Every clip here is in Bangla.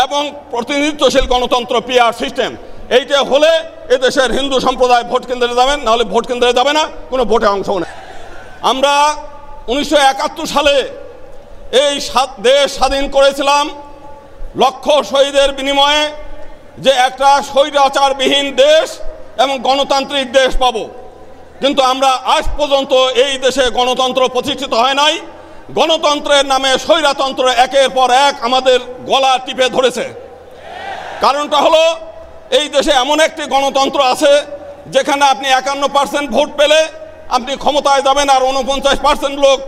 এবং প্রতিনিধিত্বশীল গণতন্ত্র পিআর সিস্টেম, এইটা হলে এদেশের হিন্দু সম্প্রদায় ভোট কেন্দ্রে যাবেন, নাহলে ভোট কেন্দ্রে যাবে না, কোনো ভোটে অংশ নেই। আমরা 1971 সালে এই দেশ স্বাধীন করেছিলাম লক্ষ শহীদের বিনিময়ে, যে একটা স্বৈরাচারবিহীন দেশ এবং গণতান্ত্রিক দেশ পাব। কিন্তু আমরা আজ পর্যন্ত এই দেশে গণতন্ত্র প্রতিষ্ঠিত হয় নাই। গণতন্ত্রের নামে স্বৈরতন্ত্র একের পর এক আমাদের গলা টিপে ধরেছে। কারণটা হলো, এই দেশে এমন একটি গণতন্ত্র আছে যেখানে আপনি 51% ভোট পেলে আপনি ক্ষমতায় যাবেন, আর 49% লোক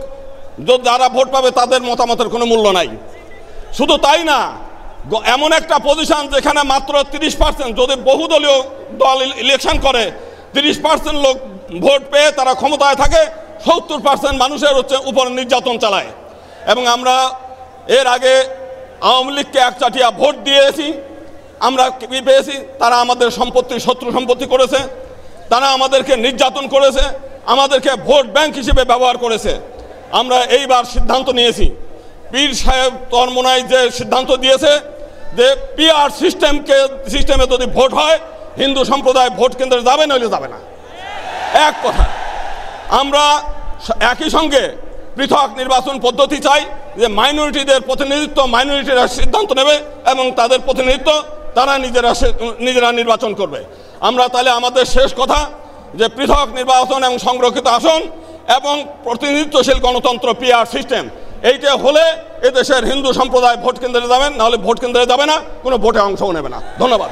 যারা ভোট পাবে তাদের মতামতের কোনো মূল্য নাই। শুধু তাই না, এমন একটা পজিশন যেখানে মাত্র 30%, যদি বহুদলীয় দল ইলেকশন করে 30% লোক ভোট পেয়ে তারা ক্ষমতায় থাকে, 70% মানুষের উপর নির্যাতন চালায়। এবং আমরা এর আগে আওয়ামী লীগকে একচাটিয়া ভোট দিয়েছি। আমরা কি পেয়েছি? তারা আমাদের সম্পত্তি শত্রু সম্পত্তি করেছে, তারা আমাদেরকে নির্যাতন করেছে, আমাদেরকে ভোট ব্যাংক হিসেবে ব্যবহার করেছে। আমরা এইবার সিদ্ধান্ত নিয়েছি, পীর সাহেব তরমোনাই যে সিদ্ধান্ত দিয়েছে যে পিআর সিস্টেমে যদি ভোট হয় হিন্দু সম্প্রদায় ভোট কেন্দ্রে যাবে, নইলে যাবে না। এক কথা, আমরা একই সঙ্গে পৃথক নির্বাচন পদ্ধতি চাই, যে মাইনরিটিদের প্রতিনিধিত্ব মাইনরিটিরা সিদ্ধান্ত নেবে এবং তাদের প্রতিনিধিত্ব তারা নিজেরা নির্বাচন করবে। আমরা তাহলে আমাদের শেষ কথা, যে পৃথক নির্বাচন এবং সংরক্ষিত আসন এবং প্রতিনিধিত্বশীল গণতন্ত্র পিআর সিস্টেম, এইটা হলে এদেশের হিন্দু সম্প্রদায় ভোট কেন্দ্রে যাবেন, নাহলে ভোট কেন্দ্রে যাবে না, কোনো ভোটে অংশ নেবে না। ধন্যবাদ।